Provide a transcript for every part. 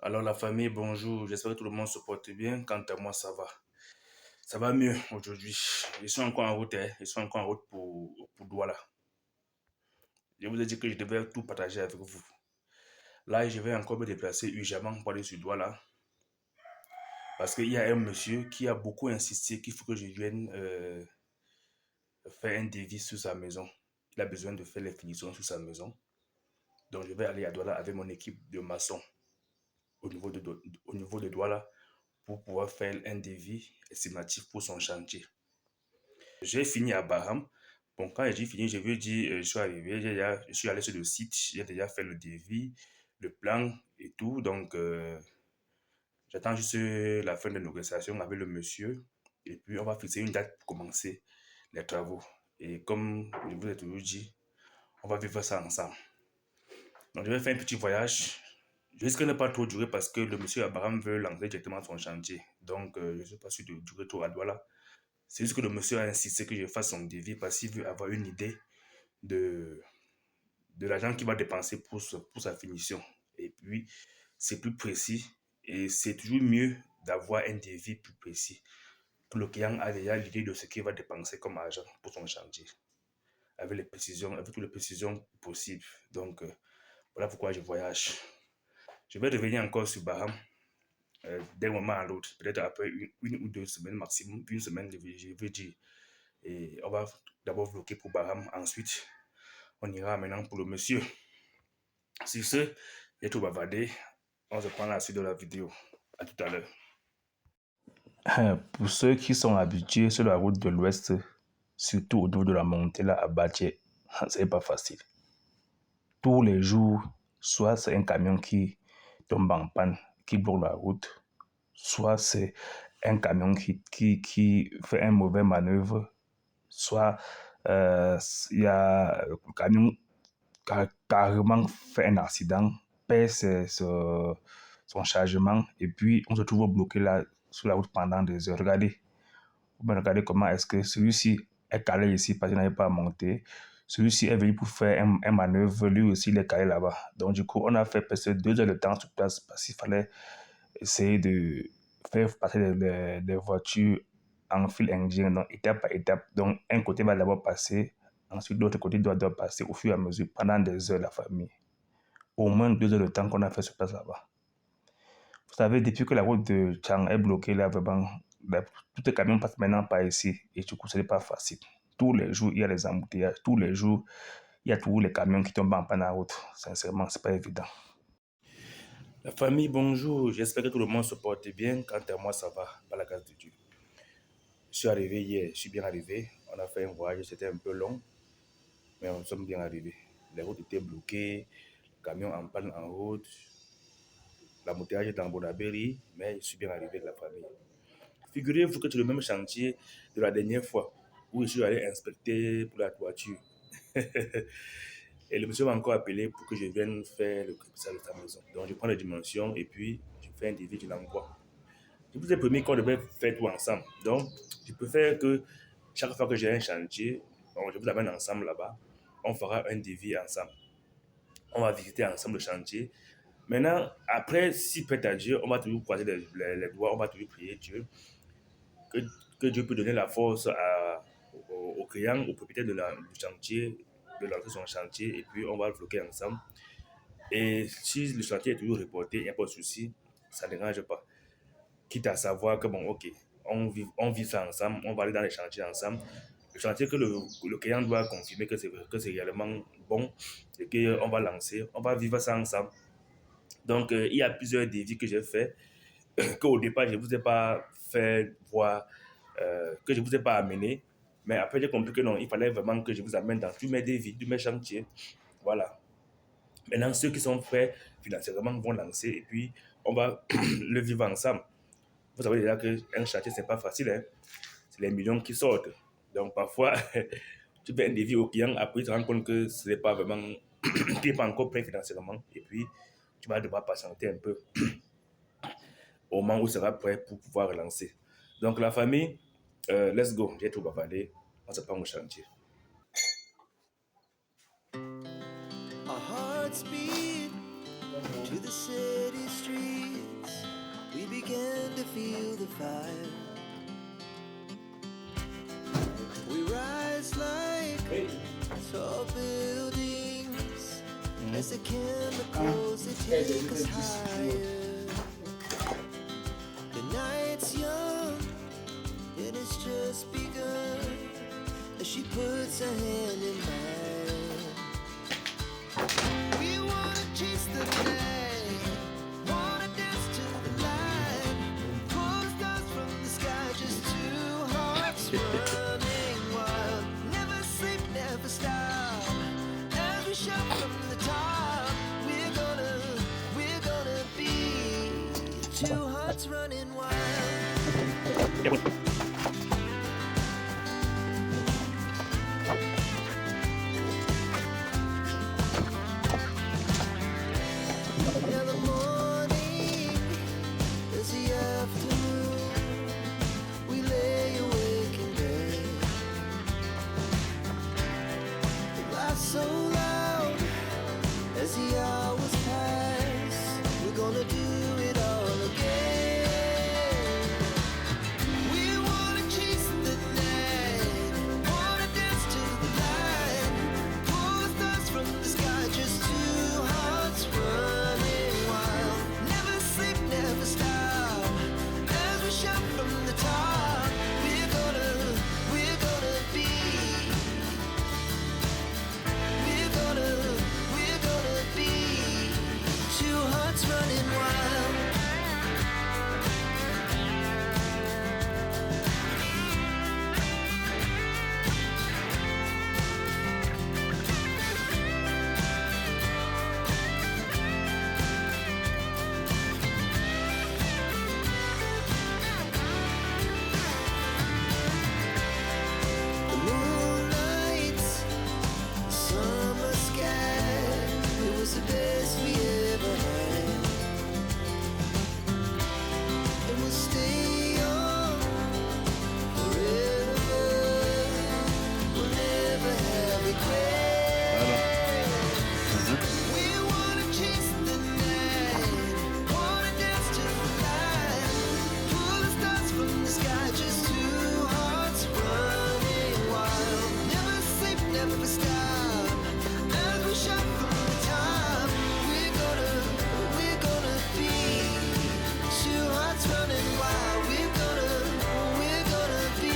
Alors la famille, bonjour, j'espère que tout le monde se porte bien. Quant à moi, ça va. Ça va mieux aujourd'hui. Je suis encore en route, hein. Je suis encore en route pour Douala. Je vous ai dit que je devais tout partager avec vous. Là, je vais encore me déplacer urgemment pour aller sur Douala. Parce qu'il y a un monsieur qui a beaucoup insisté qu'il faut que je vienne faire un devis sur sa maison. Il a besoin de faire les finitions sur sa maison. Donc je vais aller à Douala avec mon équipe de maçons au niveau de Douala pour pouvoir faire un devis estimatif pour son chantier. J'ai fini à Baham. Bon, quand j'ai fini, je veux dire, je suis arrivé, je suis allé sur le site, j'ai déjà fait le devis, le plan et tout. Donc, j'attends juste la fin de la négociation avec le monsieur. Et puis, on va fixer une date pour commencer les travaux. Et comme je vous ai toujours dit, on va vivre ça ensemble. Donc, je vais faire un petit voyage. Je risque de ne pas trop durer parce que le monsieur Abraham veut lancer directement son chantier. Donc, je ne suis pas sûr de durer trop à Douala. C'est juste que le monsieur a insisté que je fasse son devis parce qu'il veut avoir une idée de, de l'argent qu'il va dépenser pour sa finition. Et puis, c'est plus précis et c'est toujours mieux d'avoir un devis plus précis. Que le client a déjà l'idée de ce qu'il va dépenser comme argent pour son chantier. Avec toutes les précisions possibles. Donc, voilà pourquoi je voyage. Je vais revenir encore sur Baham d'un moment à l'autre, peut-être après une ou deux semaines maximum, une semaine, je veux dire. Et on va d'abord bloquer pour Baham, ensuite on ira maintenant pour le monsieur. Sur ce, j'ai tout bavardé. On se prend la suite de la vidéo. À tout à l'heure. Pour ceux qui sont habitués sur la route de l'Ouest, surtout au niveau de la montée là à Baché, c'est pas facile. Tous les jours, soit c'est un camion qui tombe en panne, qui bloque la route, soit c'est un camion qui fait un mauvais manœuvre, soit il y a le camion carrément fait un accident, perd son chargement et puis on se trouve bloqué là sur la route pendant des heures. Regardez comment est-ce que celui-ci est calé ici parce qu'il n'avait pas à monter. Celui-ci est venu pour faire un manœuvre, lui aussi il est calé là-bas. Donc du coup, on a fait presque 2 heures de temps sur place parce qu'il fallait essayer de faire passer les voitures en fil indien, donc étape par étape. Donc un côté va d'abord passer, ensuite l'autre côté doit passer au fur et à mesure pendant des heures la famille. Au moins 2 heures de temps qu'on a fait sur place là-bas. Vous savez, depuis que la route de Chang est bloquée là, vraiment, tous les camions passent maintenant par ici. Et du coup, ce n'est pas facile. Tous les jours, il y a des embouteillages. Tous les jours, il y a tous les camions qui tombent en panne en route. Sincèrement, c'est pas évident. La famille, bonjour. J'espère que tout le monde se porte bien. Quant à moi, ça va, par la grâce de Dieu. Je suis arrivé hier, je suis bien arrivé. On a fait un voyage, c'était un peu long, mais on sommes bien arrivés. Les routes étaient bloquées, le camion en panne en route, l'embouteillage est en Bonabéry, mais je suis bien arrivé de la famille. Figurez-vous que c'est le même chantier de la dernière fois où je suis allé inspecter pour la toiture. Et le monsieur m'a encore appelé pour que je vienne faire le crépissage de sa maison. Donc je prends les dimensions et puis je fais un devis, je l'envoie. Je vous ai promis qu'on devait faire tout ensemble. Donc je préfère que chaque fois que j'ai un chantier, je vous amène ensemble là-bas, on fera un devis ensemble. On va visiter ensemble le chantier. Maintenant, après, si prête à Dieu, on va toujours croiser les doigts, on va toujours prier Dieu que, que Dieu peut donner la force au client, au propriétaire du chantier, de lancer son chantier, et puis on va le bloquer ensemble. Et si le chantier est toujours reporté, il n'y a pas de souci, ça ne dérange pas. Quitte à savoir que, bon, ok, on vit ça ensemble, on va aller dans les chantiers ensemble. Le chantier que le client doit confirmer que c'est réellement bon et qu'on va lancer, on va vivre ça ensemble. Donc, il y a plusieurs défis que j'ai fait qu'au départ, je ne vous ai pas fait voir, que je ne vous ai pas amené. Mais après, j'ai compris que non, il fallait vraiment que je vous amène dans tous mes défis, tous mes chantiers. Voilà. Maintenant, ceux qui sont prêts financièrement vont lancer et puis on va le vivre ensemble. Vous savez déjà qu'un chantier, ce n'est pas facile. Hein? C'est les millions qui sortent. Donc, parfois, tu fais un défi au client, après, tu te rends compte que ce n'est pas vraiment, tu n'es pas encore prêt financièrement. Et puis, tu vas devoir patienter un peu au moment où il sera prêt pour pouvoir relancer. Donc la famille, let's go, j'ai tout bavardé, on se prend au chantier. Our hearts beat to the city streets. fire. We rise like tall buildings as the chemicals they take us higher. The night's young and it's just begun as she puts her hand in mine. We wanna chase the night, wanna dance to the light, pull the stars from the sky, just two hearts running wild. Never sleep, never stop, as we shout from the top. We're gonna be two hearts running wild. Now the morning is the afternoon. We lay awake in bed. The laughs so loud as the hours pass. We're gonna do it all again. We wanna chase the night, wanna dance to the light, pull the stars from the sky, just two hearts running wild. Never sleep, never stop, as we shout from the top. We're gonna be, we're gonna be two hearts running wild. The moonlight, summer sky, it was the best we ever had. And we'll stay young forever. We'll never have regrets. We wanna chase the night, wanna dance to the light, pull the stars from the sky, just two hearts running wild. Never sleep, never stop, as we shout from the top. We're gonna be two hearts running wild. We're gonna be.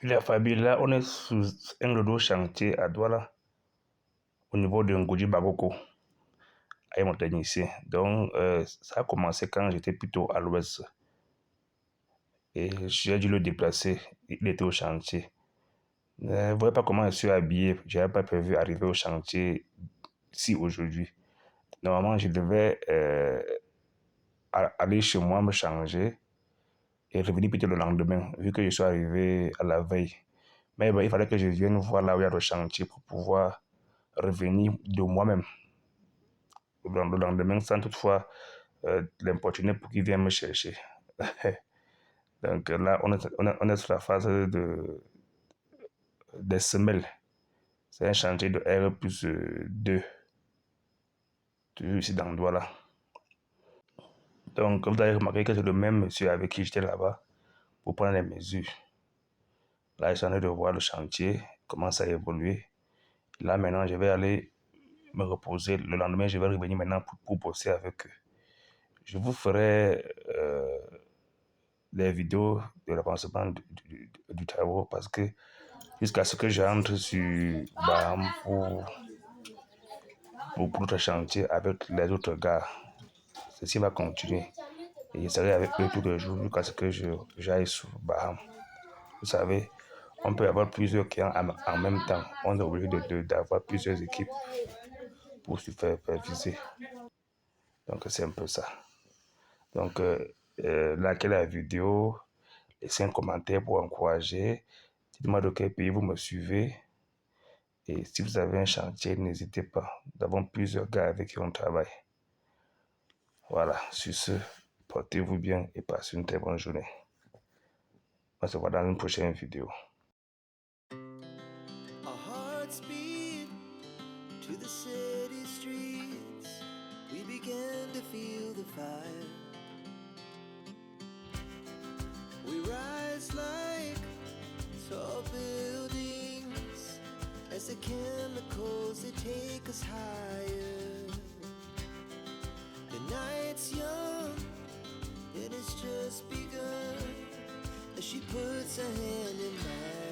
La famille, là, on est sous un gros chantier à Douala, au niveau de Ngoji Bagoko, à mon technicien. Donc, ça a commencé quand j'étais plutôt à l'ouest. Et j'ai dû le déplacer. Il était au chantier. Vous ne voyez pas comment je suis habillé. Je n'avais pas prévu arriver au chantier ici aujourd'hui. Normalement, je devais aller chez moi me changer et revenir peut-être le lendemain, vu que je suis arrivé à la veille. Mais il fallait que je vienne voir là où il y a le chantier pour pouvoir revenir de moi-même le lendemain sans toutefois l'importuner pour qu'il vienne me chercher. Donc là, on est sur la phase des semelles. C'est un chantier de R+2, toujours ici dans Douala. Donc, vous avez remarqué que c'est le même monsieur avec qui j'étais là-bas pour prendre les mesures. Là, je suis en train de voir le chantier, comment ça a évolué. Là, maintenant, je vais aller me reposer. Le lendemain, je vais revenir maintenant pour bosser avec eux. Je vous ferai les vidéos de l'avancement du travaux parce que jusqu'à ce que j'entre sur Baham pour l'autre chantier avec les autres gars, ceci va continuer. Et je serai avec eux tous les jours jusqu'à ce que j'aille sur Baham. Vous savez, on peut avoir plusieurs clients en même temps. On est obligé d'avoir plusieurs équipes pour se faire viser. Donc, c'est un peu ça. Donc, likez la vidéo, laissez un commentaire pour encourager. Dites-moi de quel pays vous me suivez. Et si vous avez un chantier, n'hésitez pas. Nous avons plusieurs gars avec qui on travaille. Voilà, sur ce, portez-vous bien et passez une très bonne journée. On se voit dans une prochaine vidéo. Our hearts beat to the city streets. We we began to feel the fire. We rise like tall buildings as the chemicals, they take us higher. The night's young, it has just begun as she puts her hand in mine.